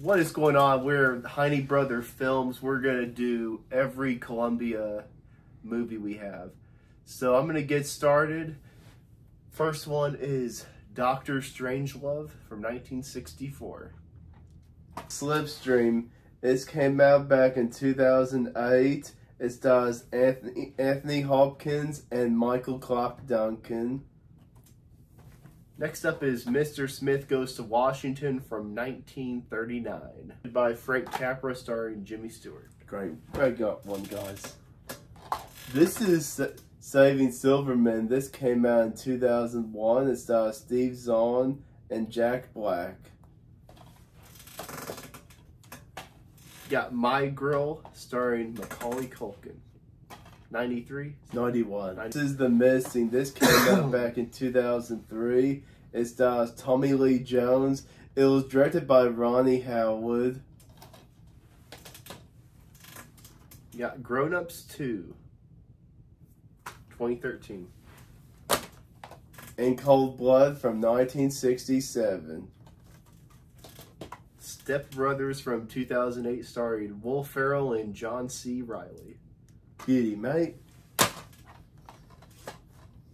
What is going on? We're Heine Brother Films. We're going to do every Columbia movie we have. So I'm going to get started. First one is Dr. Strangelove from 1964. Slipstream. This came out back in 2008. It stars Anthony Hopkins and Michael Clarke Duncan. Next up is Mr. Smith Goes to Washington from 1939. By Frank Capra, starring Jimmy Stewart. Great one, guys. This is Saving Silverman. This came out in 2001. It stars Steve Zahn and Jack Black. Got My Girl, starring Macaulay Culkin. 93? 91. This is The Missing. This came out back in 2003. It stars Tommy Lee Jones. It was directed by Ronnie Howard. You got Grown Ups 2. 2013. In Cold Blood from 1967. Step Brothers from 2008, starring Will Ferrell and John C. Reilly. Beauty, mate.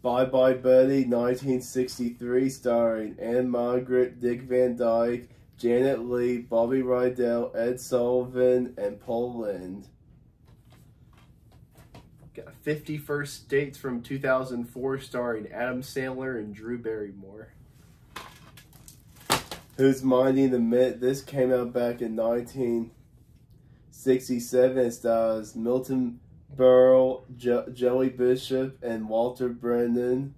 Bye Bye Birdie, 1963, starring Anne Margaret, Dick Van Dyke, Janet Leigh, Bobby Rydell, Ed Sullivan, and Paul Lynde. Got 50 First Dates from 2004, starring Adam Sandler and Drew Barrymore. Who's Minding the Mint? This came out back in 1967. It stars Milton Berle, Joey Bishop, and Walter Brennan.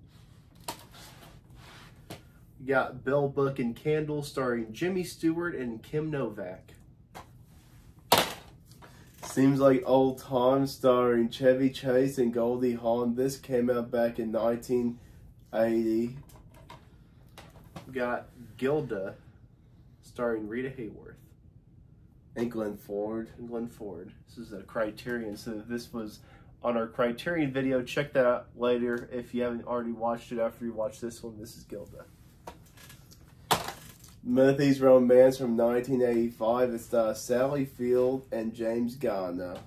You got Bell, Book, and Candle, starring Jimmy Stewart and Kim Novak. Seems Like Old Times, starring Chevy Chase and Goldie Hawn. This came out back in 1980. We got Gilda, starring Rita Hayworth. And Glenn Ford. This is a Criterion, so this was on our Criterion video. Check that out later if you haven't already watched it after you watch this one. This is Gilda. Murphy's Romance from 1985. It stars Sally Field and James Garner.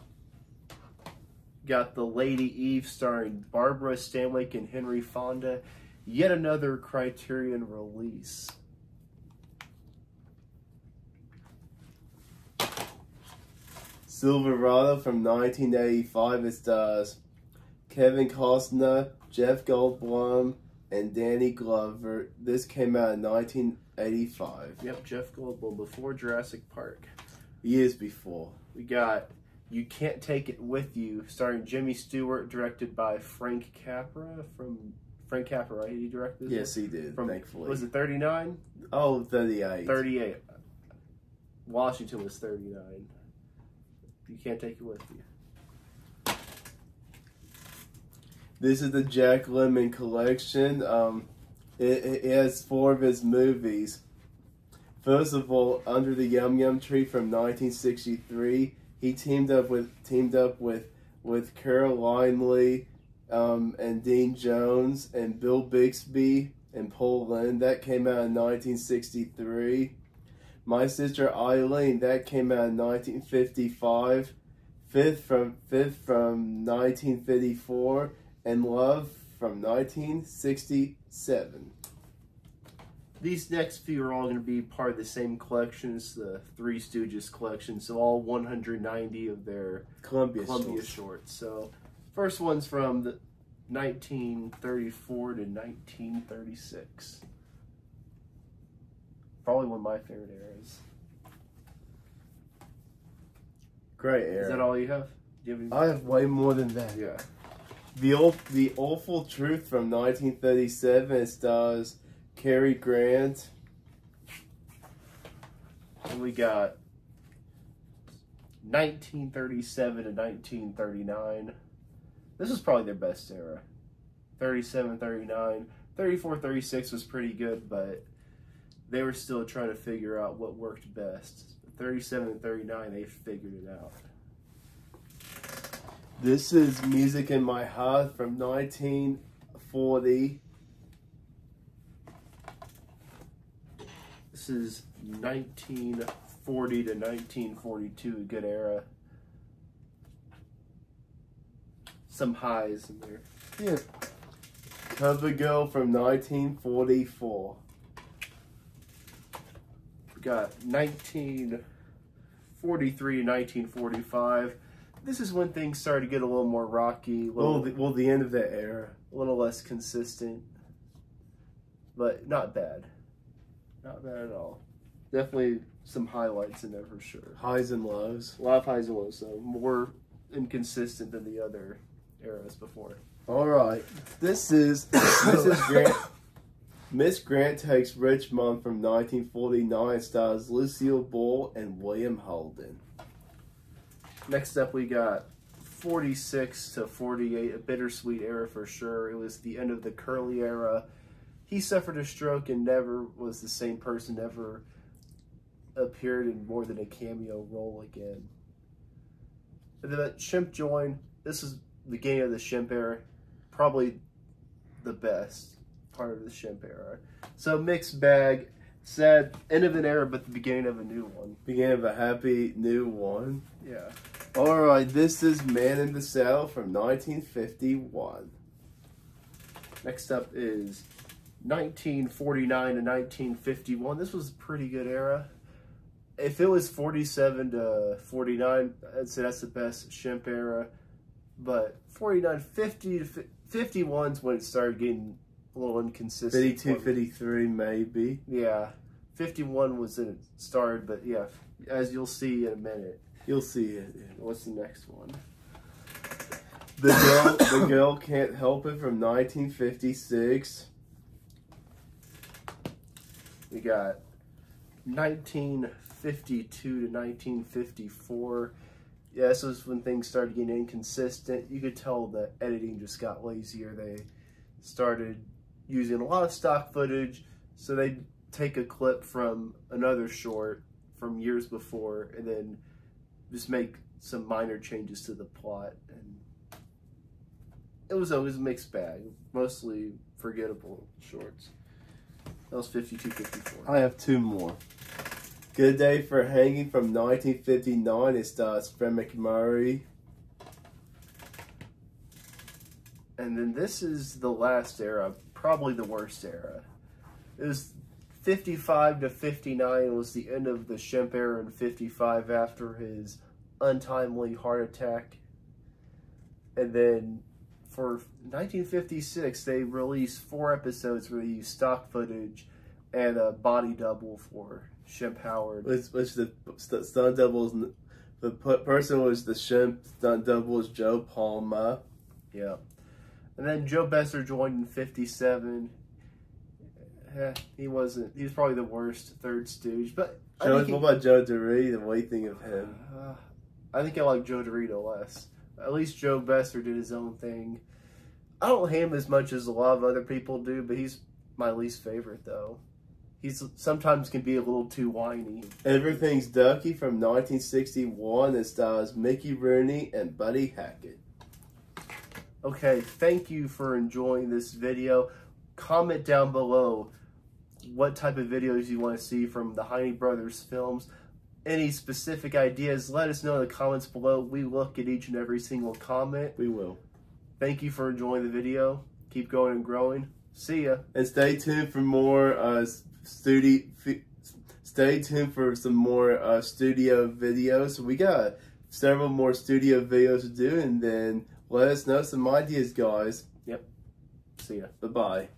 Got The Lady Eve, starring Barbara Stanwyck and Henry Fonda. Yet another Criterion release. Silverado from 1985. It stars Kevin Costner, Jeff Goldblum, and Danny Glover. This came out in 1985. Yep, Jeff Goldblum, before Jurassic Park. Years before. We got You Can't Take It With You, starring Jimmy Stewart, directed by Frank Capra. Frank Capra, right? He directed this? Yes, he did, thankfully. Was it 39? Oh, 38. 38. Washington was 39. You Can't Take It With You. This is the Jack Lemmon collection. It has 4 of his movies. First of all, Under the Yum Yum Tree from 1963. He teamed up with Caroline Lee and Dean Jones and Bill Bixby and Paul Lynde. That came out in 1963. My Sister Eileen, that came out in 1955. Fifth from 1954, and Love from 1967. These next few are all going to be part of the same collection as the Three Stooges collection, so all 190 of their Columbia shorts. So, first one's from the 1934 to 1936. Probably one of my favorite eras. Great era. Is that all you have? Do you have I have way more than that. Yeah. The Awful Truth from 1937. It stars Cary Grant. And we got 1937 to 1939. This is probably their best era. 37, 39. 34, 36 was pretty good, but they were still trying to figure out what worked best. 37 and 39, they figured it out. This is Music in My Heart from 1940. This is 1940. 1940 to 1942, a good era. Some highs in there. Yeah. CoverGirl from 1944. We got 1943 to 1945. This is when things started to get a little more rocky. The end of that era. A little less consistent. But not bad. Not bad at all. Definitely some highlights in there for sure. Highs and lows. A lot of highs and lows, though. More inconsistent than the other eras before. All right. This is Mrs. Grant. Miss Grant Takes Richmond from 1949. Stars Lucille Ball and William Holden. Next up, we got 46 to 48, a bittersweet era for sure. It was the end of the Curly era. He suffered a stroke and never was the same person, never appeared in more than a cameo role again. And then Shemp joined. This is the beginning of the Shemp era. Probably the best part of the Shemp era. So mixed bag. Sad end of an era, but the beginning of a new one. Beginning of a happy new one. Yeah. All right, this is Man in the Cell from 1951. Next up is 1949 to 1951. This was a pretty good era. If it was 47 to 49, I'd say that's the best Shemp era. But 49, 50 to 51 is when it started getting a little inconsistent. 52, 53 maybe. Yeah. 51 was when it started, but yeah, as you'll see in a minute. You'll see it. What's the next one? The Girl Can't Help It from 1956. We got 1952 to 1954. Yeah, this was when things started getting inconsistent. You could tell the editing just got lazier. They started using a lot of stock footage, so they'd take a clip from another short from years before and then just make some minor changes to the plot. And it was always a mixed bag, mostly forgettable shorts. That was 52, 54. I have two more. Good Day for Hanging from 1959. It stars Fred MacMurray. And then this is the last era, probably the worst era. It was 55 to 59 was the end of the Shemp era in 55 after his untimely heart attack. And then for 1956, they released 4 episodes where they used stock footage and a body double for Shemp Howard. Which the stunt double is, the person was the Shemp stunt double is Joe Palma. Yeah. And then Joe Besser joined in 57. He was probably the worst third stooge. But What about Joe DeRito? What do you think of him? I think I like Joe DeRito less. At least Joe Besser did his own thing. I don't hate him as much as a lot of other people do, but he's my least favorite, though. He's sometimes can be a little too whiny. Everything's Ducky from 1961. It stars Mickey Rooney and Buddy Hackett. Okay, thank you for enjoying this video. Comment down below what type of videos you want to see from the Heine Brothers films. Any specific ideas, let us know in the comments below. We look at each and every single comment. We will. Thank you for enjoying the video. Keep going and growing. See ya. And stay tuned for more Stay tuned for some more studio videos. We got several more studio videos to do, and then let us know some ideas, guys. Yep. See ya. Bye-bye.